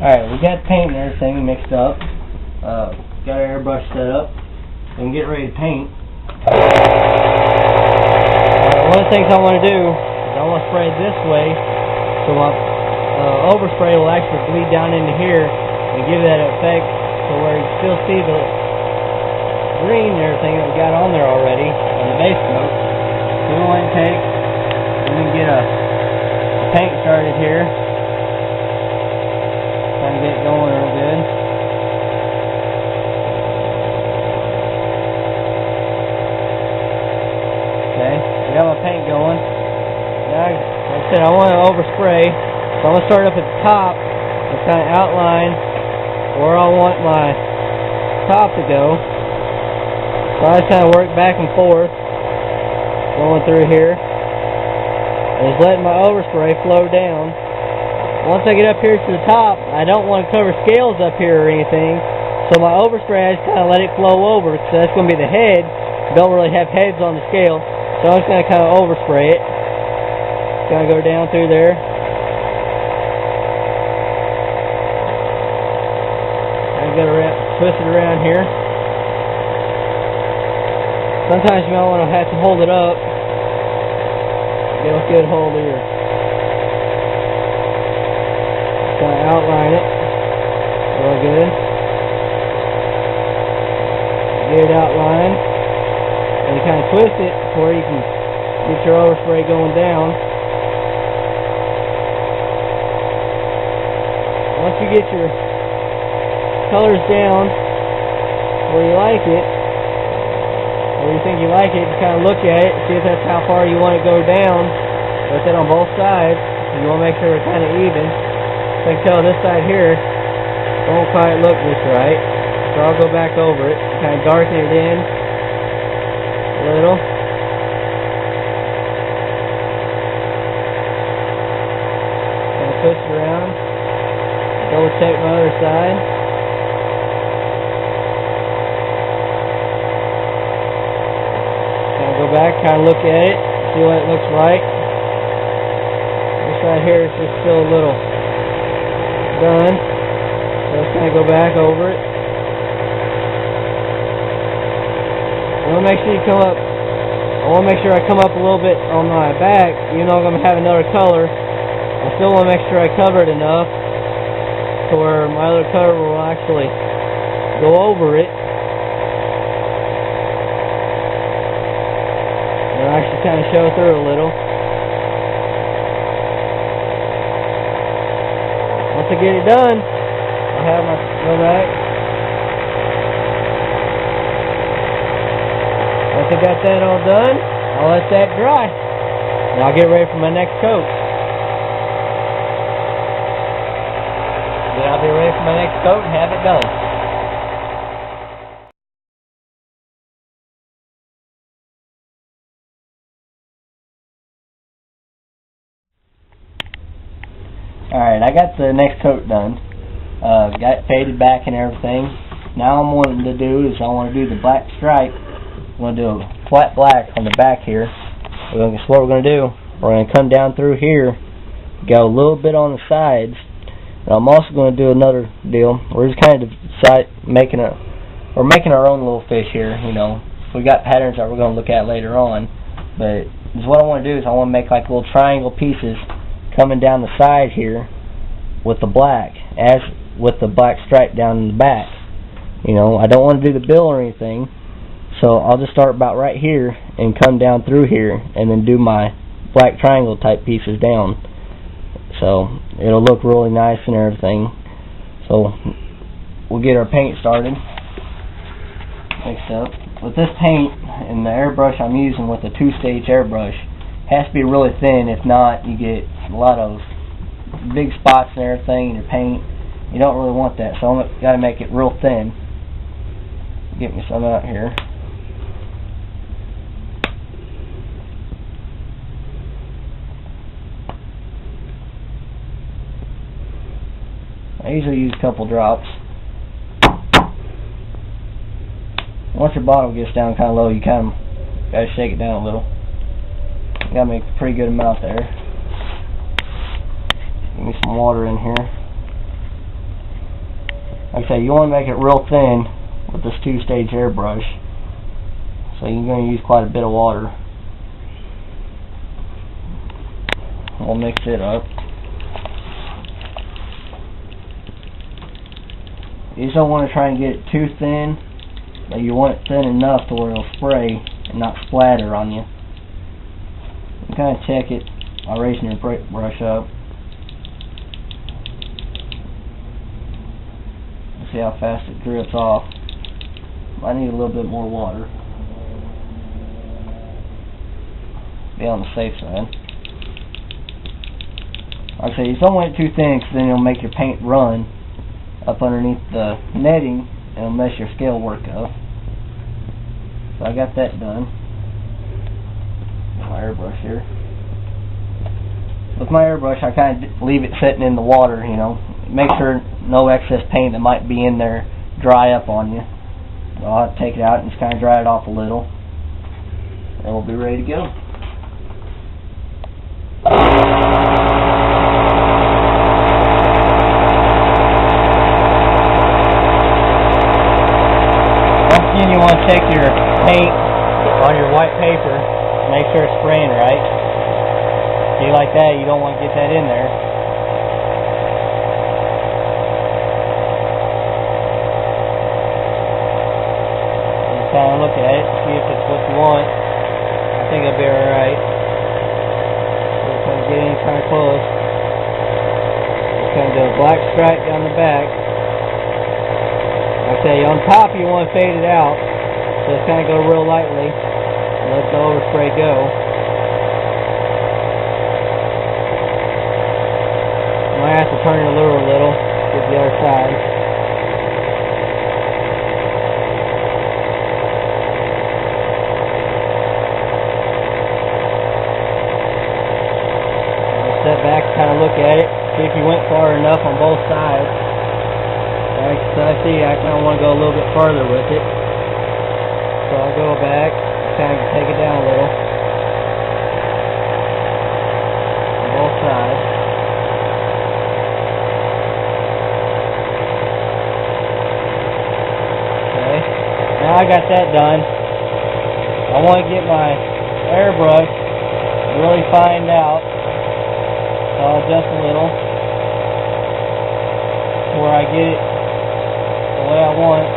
Alright, we got paint and everything mixed up. Got our airbrush set up. And get ready to paint. One of the things I want to do is I want to spray this way so my overspray will actually bleed down into here and give that effect to where you still see the green and everything that we got on there already on the base coat. So we'll go ahead and take and we can get a paint started here. Trying to get it going real good. Okay, I got my paint going. Now, like I said, I want to overspray, so I'm going to start up at the top and kind of outline where I want my top to go. So I just kind of work back and forth, going through here, and just letting my overspray flow down. Once I get up here to the top, I don't want to cover scales up here or anything, so my overspray, I just kind of let it flow over, because that's going to be the head. Don't really have heads on the scale, so I'm just going to kind of overspray it. Going to go down through there. I'm going to twist it around here. Sometimes you might want to have to hold it up. Get a good hold of your. Kind of outline it real good. Get it outlined, and you kind of twist it to where you can get your overspray going down. Once you get your colors down where you like it, where you think you like it, you kind of look at it, see if that's how far you want to go down. That's it on both sides. You want to make sure it's kind of even. I can tell this side here don't quite look just right, so I'll go back over it, kind of darken it in a little. Kind of twist it around, double check my other side. Kind of go back, kind of look at it, see what it looks like. This right here is just still a little done, so let's kind of go back over it. I want to make sure I come up a little bit on my back, even though I'm going to have another color. I still want to make sure I cover it enough to where my other color will actually go over it. It'll actually kind of show through a little. Once I get it done, I'll have my go back. Once I got that all done, I'll let that dry. And I'll get ready for my next coat. Then I'll be ready for my next coat and have it done. Alright, I got the next coat done. Got it faded back and everything. Now I'm wanting to do is I want to do the black stripe. I'm going to do a flat black on the back here. That's what we're going to do. We're going to come down through here, go a little bit on the sides. And I'm also going to do another deal. We're just kind of making our own little fish here. You know, we got patterns that we're going to look at later on. But what I want to do is I want to make like little triangle pieces coming down the side here with the black, as with the black stripe down in the back. You know, I don't want to do the bill or anything, so I'll just start about right here and come down through here and then do my black triangle type pieces down. So it'll look really nice and everything. So we'll get our paint started. Mixed up. With this paint and the airbrush I'm using with a 2-stage airbrush, has to be really thin. If not, you get a lot of big spots and everything in your paint. You don't really want that, so I've got to make it real thin. Get me some out here. I usually use a couple drops. Once your bottle gets down kind of low, you kind of got to shake it down a little. You got to make a pretty good amount there. Give me some water in here. Like I say, you want to make it real thin with this 2-stage airbrush. So you're going to use quite a bit of water. We'll mix it up. You just don't want to try and get it too thin, but you want it thin enough to where it'll spray and not splatter on you. You kind of check it by raising your brush up. See how fast it drips off. I need a little bit more water. Be on the safe side. Like I say, you don't want it too thin because then it'll make your paint run up underneath the netting and it'll mess your scale work up. So I got that done. My airbrush here. With my airbrush, I kind of leave it sitting in the water, you know. Make sure no excess paint that might be in there dry up on you. So I'll have to take it out and just kind of dry it off a little. And we'll be ready to go. Once again, you want to check your paint on your white paper. Make sure it's spraying right. See, like that, you don't want to get that in there. Kind of look at it, see if it's what you want. I think it'll be alright. We're going to get in kind of close. Just going to do a black stripe down the back. Like I say, on top you want to fade it out, so just kind of go real lightly and let the overspray go. You might have to turn your lure a little, get the other side. Step back, kind of look at it, see if you went far enough on both sides. Like I see, I kind of want to go a little bit further with it. So I'll go back, kind of take it down a little. On both sides. Okay, now I got that done. I want to get my airbrush really fined out. I'll adjust a little where I get it the way I want it.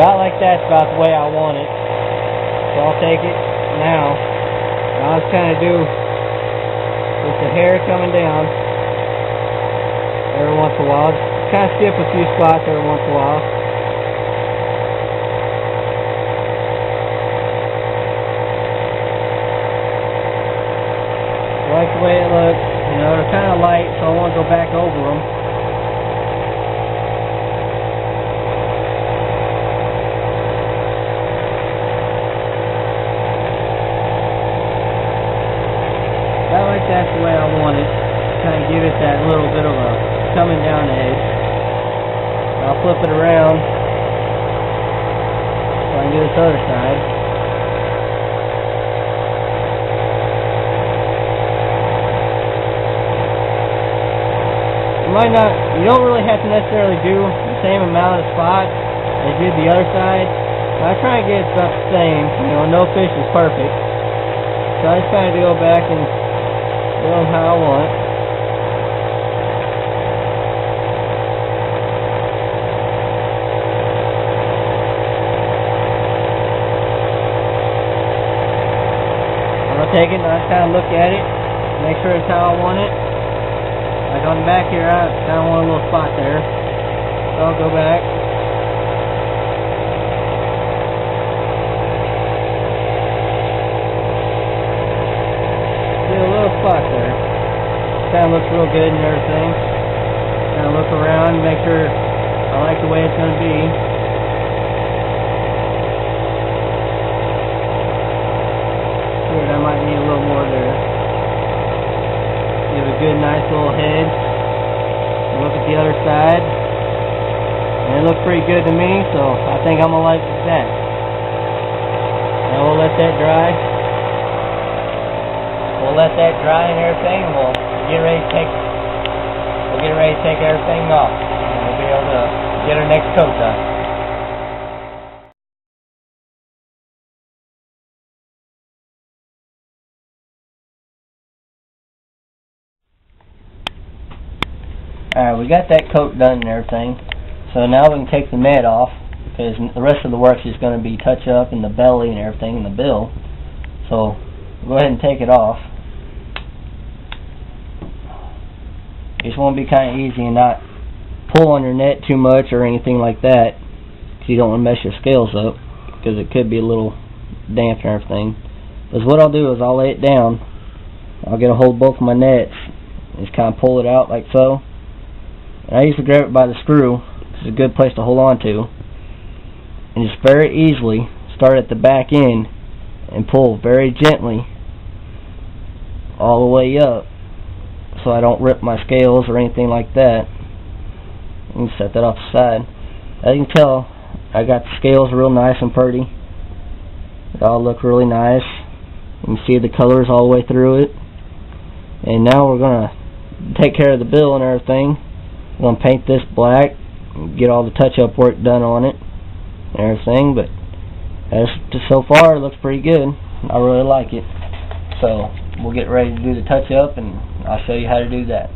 About like that's about the way I want it. So I'll take it now. I'll just kind of do with the hair coming down every once in a while. Just kind of skip a few spots every once in a while. I like the way it looks. You know, they're kind of light, so I want to go back over them. That's the way I want it. Kind of give it that little bit of a coming down edge. I'll flip it around so I can do this other side. You don't really have to necessarily do the same amount of spots as you did the other side. But I try and get it about the same. You know, no fish is perfect. So I just kind of go back and do them how I want. I'm going to take it and I kind of look at it, make sure it's how I want it. Like on the back here, I kind of want a little spot there. So I'll go back. looks real good and everything. Kind of look around, make sure I like the way it's going to be. Good, I might need a little more there. Give a good, nice little head. Look at the other side. And it looks pretty good to me, so I think I'm going to like that. Now we'll let that dry. We'll let that dry and everything, and we'll get ready to take everything off. And we'll be able to get our next coat done. Alright, we got that coat done and everything. So now we can take the net off, because the rest of the work is going to be touch up in the belly and everything in the bill. So go ahead and take it off. You just want to be kind of easy and not pull on your net too much or anything like that, because you don't want to mess your scales up, because it could be a little damp and everything. Because what I'll do is I'll lay it down, I'll get a hold of both of my nets, and just kind of pull it out like so. And I usually grab it by the screw, because it's a good place to hold on to, and just very easily start at the back end and pull very gently all the way up, so I don't rip my scales or anything like that. You can set that off the side. As you can tell, I got the scales real nice and pretty. They all look really nice. You can see the colors all the way through it. And now we're going to take care of the bill and everything. I'm going to paint this black, get all the touch-up work done on it and everything. But as so far, it looks pretty good. I really like it. So we'll get ready to do the touch-up, and I'll show you how to do that.